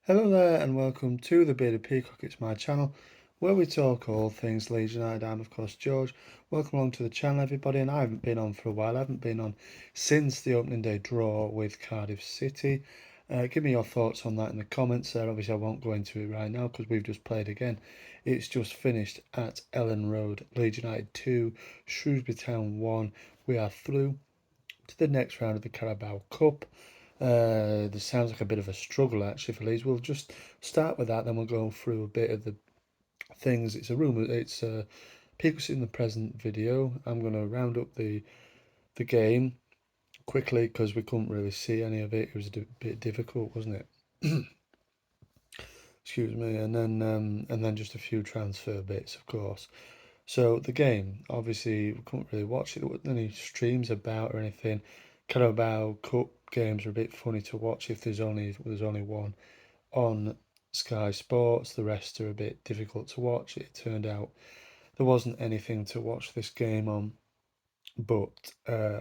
Hello there and welcome to the Bearded Peacock. It's my channel where we talk all things Leeds United. I'm of course George. Welcome along to the channel everybody, and I haven't been on for a while. I haven't been on since the opening day draw with Cardiff City. Give me your thoughts on that in the comments there. Obviously I won't go into it right now because we've just played again. It's just finished at Ellen Road. Leeds United 2, Shrewsbury Town 1. We are through to the next round of the Carabao Cup. This sounds like a bit of a struggle actually for Leeds. We'll just start with that, then we'll go through a bit of the things. It's a rumour. It's Picos in the present video. I'm going to round up the game quickly because we couldn't really see any of it. It was a bit difficult, wasn't it? Excuse me. And then just a few transfer bits, of course. So the game, obviously, we couldn't really watch it. There weren't any streams about or anything. Carabao Cup games are a bit funny to watch if there's only one on Sky Sports. The rest are a bit difficult to watch. It turned out there wasn't anything to watch this game on, but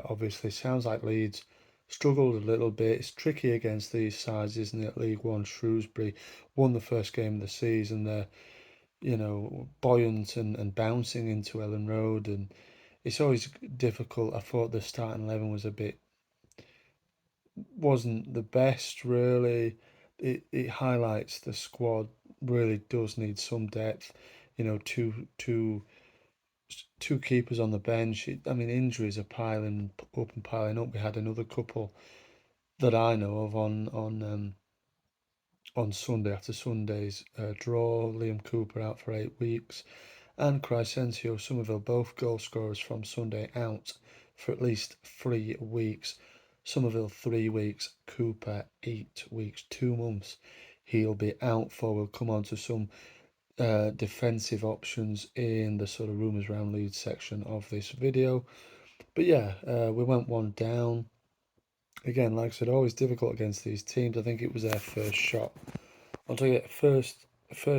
obviously sounds like Leeds struggled a little bit. It's tricky against these sides, isn't it? League One Shrewsbury won the first game of the season. They're buoyant and bouncing into Ellen Road, and it's always difficult. I thought the starting 11 wasn't the best really. It highlights the squad really does need some depth. Two keepers on the bench. I mean, injuries are piling up and piling up. We had another couple that I know of on Sunday after Sunday's draw. Liam Cooper out for 8 weeks, and Crysencio Somerville, both goal scorers from Sunday, out for at least 3 weeks. Somerville 3 weeks, Cooper 8 weeks, 2 months. He'll be out for. We'll come on to some defensive options in the sort of rumours around Leeds section of this video. But yeah, we went one down. Again, like I said, always difficult against these teams. I think it was their first shot. I'll tell you, first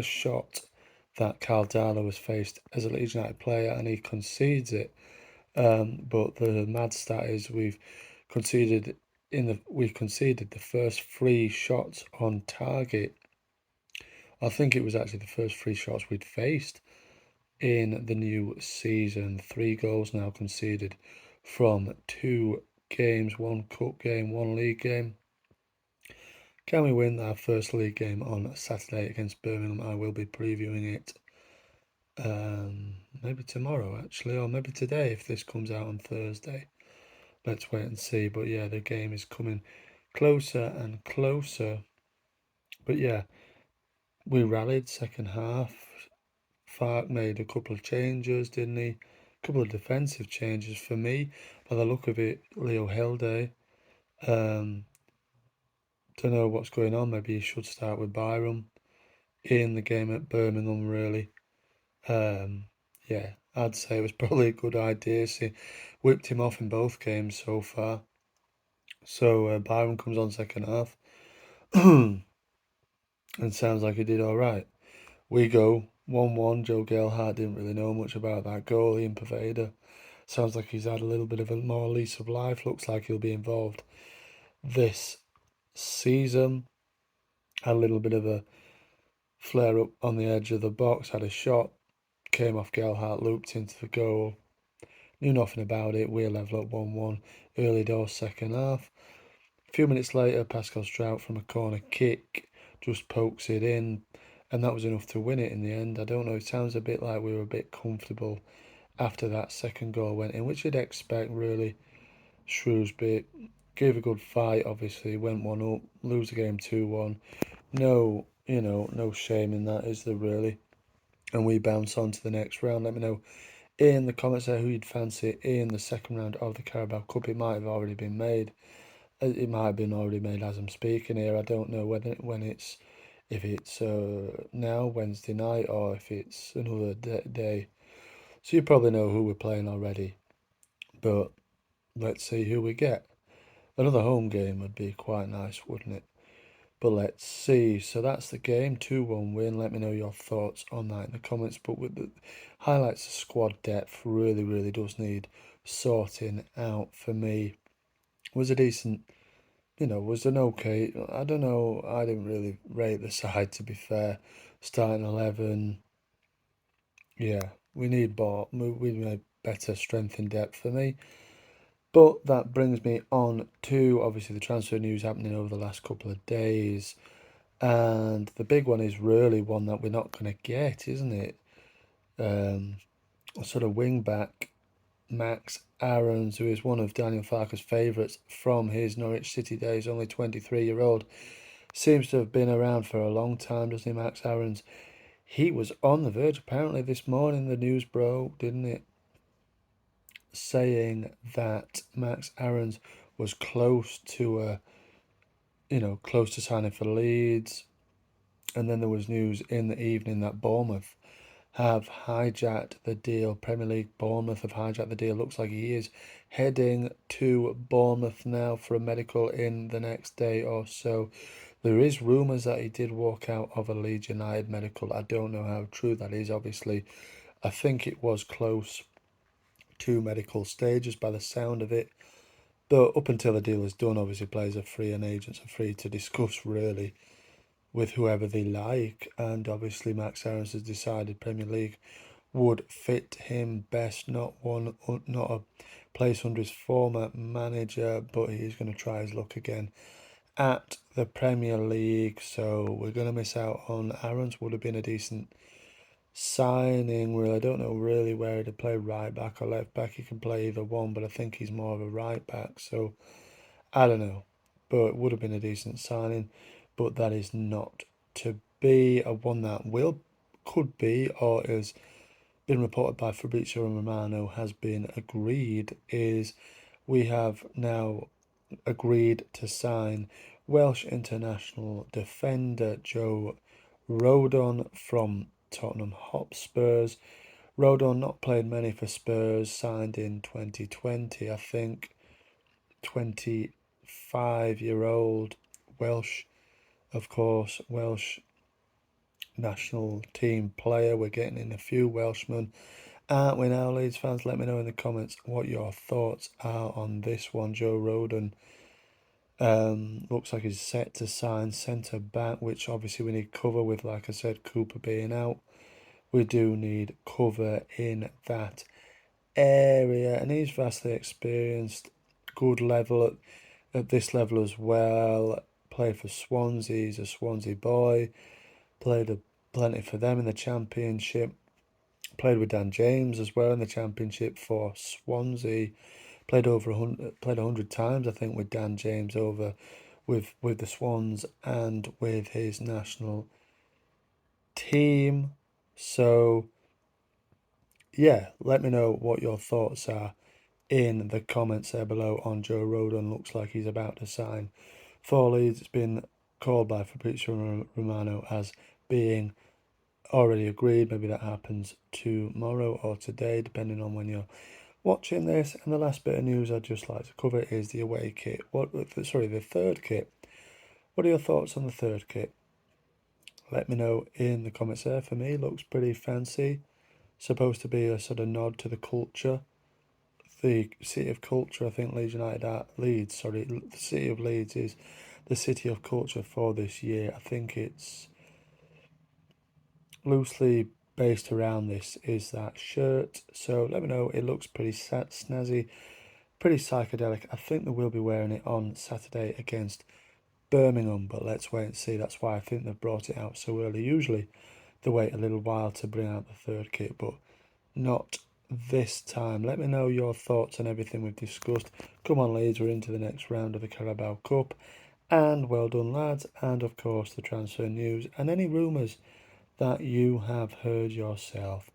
shot that Carl Darlow was faced as a Leeds United player, and he concedes it. But the mad stat is we conceded the first three shots on target. I think it was actually the first three shots we'd faced in the new season. 3 goals now conceded from 2 games, 1 cup game, 1 league game. Can we win our first league game on Saturday against Birmingham? I will be previewing it maybe tomorrow actually, or maybe today if this comes out on Thursday. Let's wait and see. But yeah, the game is coming closer and closer. But yeah, we rallied second half. Fark made a couple of changes, didn't he? A couple of defensive changes for me. By the look of it, Leo Helde. Don't know what's going on. Maybe he should start with Byram in the game at Birmingham, really. Yeah, I'd say it was probably a good idea. See, whipped him off in both games so far. So Byram comes on second half and sounds like he did all right. We go 1-1. Joe Gelhardt didn't really know much about that goal. Ian Pervader sounds like he's had a little bit of a more lease of life. Looks like he'll be involved this season. Had a little bit of a flare up on the edge of the box. Had a shot. Came off Gelhardt, looped into the goal. Knew nothing about it. We're level up 1-1. Early doors second half. A few minutes later, Pascal Strout from a corner kick just pokes it in, and that was enough to win it in the end. I don't know, it sounds a bit like we were a bit comfortable after that second goal went in, which you'd expect really. Shrewsbury gave a good fight, obviously, went 1 up, lose the game 2-1. No, no shame in that, is there really? And we bounce on to the next round. Let me know in the comments there who you'd fancy in the second round of the Carabao Cup. It might have already been made. It might have been already made as I'm speaking here. I don't know if it's now Wednesday night or if it's another day. So you probably know who we're playing already. But let's see who we get. Another home game would be quite nice, wouldn't it? But let's see. So that's the game, 2-1 win. Let me know your thoughts on that in the comments. But with the highlights, the squad depth really does need sorting out for me. It was a decent was an okay. I don't know. I didn't really rate the side, to be fair. Starting 11, yeah, we need more. We need better strength in depth for me. But that brings me on to obviously the transfer news happening over the last couple of days. And the big one is really one that we're not going to get, isn't it? Um, sort of wing back Max Aarons, who is one of Daniel Farke's favourites from his Norwich City days, only 23-year-old. Seems to have been around for a long time, doesn't he, Max Aarons? He was on the verge, apparently, this morning. The news broke, didn't it? Saying that Max Aarons was close to signing for Leeds. And then there was news in the evening that Bournemouth have hijacked the deal. Premier League Bournemouth have hijacked the deal. Looks like he is heading to Bournemouth now for a medical in the next day or so. There is rumours that he did walk out of a Leeds United medical. I don't know how true that is, obviously. I think it was close to medical stages by the sound of it. Though up until the deal is done, obviously players are free and agents are free to discuss really with whoever they like. And obviously Max Aarons has decided Premier League would fit him best. Not a place under his former manager, but he's going to try his luck again at the Premier League. So we're going to miss out on Aarons. Would have been a decent signing. Really, I don't know really where to play, right back or left back. He can play either one, but I think he's more of a right back. So I don't know, but it would have been a decent signing. But that is not to be. A one that could be, or is been reported by Fabrizio Romano has been agreed, is we have now agreed to sign Welsh international defender Joe Rodon from Tottenham Hotspurs. Rodon not played many for Spurs, signed in 2020, I think. 25-year-old Welsh, of course, Welsh national team player. We're getting in a few Welshmen. Aren't we now, Leeds fans? Let me know in the comments what your thoughts are on this one. Joe Rodon looks like he's set to sign centre back, which obviously we need cover with, like I said, Cooper being out. We do need cover in that area, and he's vastly experienced, good level at this level as well. Played for Swansea, he's a Swansea boy. Played plenty for them in the Championship. Played with Dan James as well in the Championship for Swansea. Played 100 times, I think, with Dan James over with the Swans and with his national team. So yeah, let me know what your thoughts are in the comments there below on Joe Rodon. Looks like he's about to sign for Leeds. It's been called by Fabrizio Romano as being already agreed. Maybe that happens tomorrow or today, depending on when you're watching this. And the last bit of news I'd just like to cover is the away kit. The third kit. What are your thoughts on the third kit? Let me know in the comments there. For me, looks pretty fancy. Supposed to be a sort of nod to the culture. The city of culture, I think Leeds, the city of Leeds is the city of culture for this year. I think it's loosely based around this is that shirt. So let me know. It looks pretty snazzy, pretty psychedelic. I think they will be wearing it on Saturday against Birmingham, but let's wait and see. That's why I think they've brought it out so early. Usually they wait a little while to bring out the third kit, but not this time. Let me know your thoughts on everything we've discussed. Come on, Leeds, we're into the next round of the Carabao Cup. And well done, lads. And of course, the transfer news and any rumours that you have heard yourself.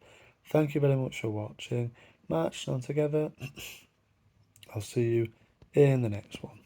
Thank you very much for watching. Marching on together. I'll see you in the next one.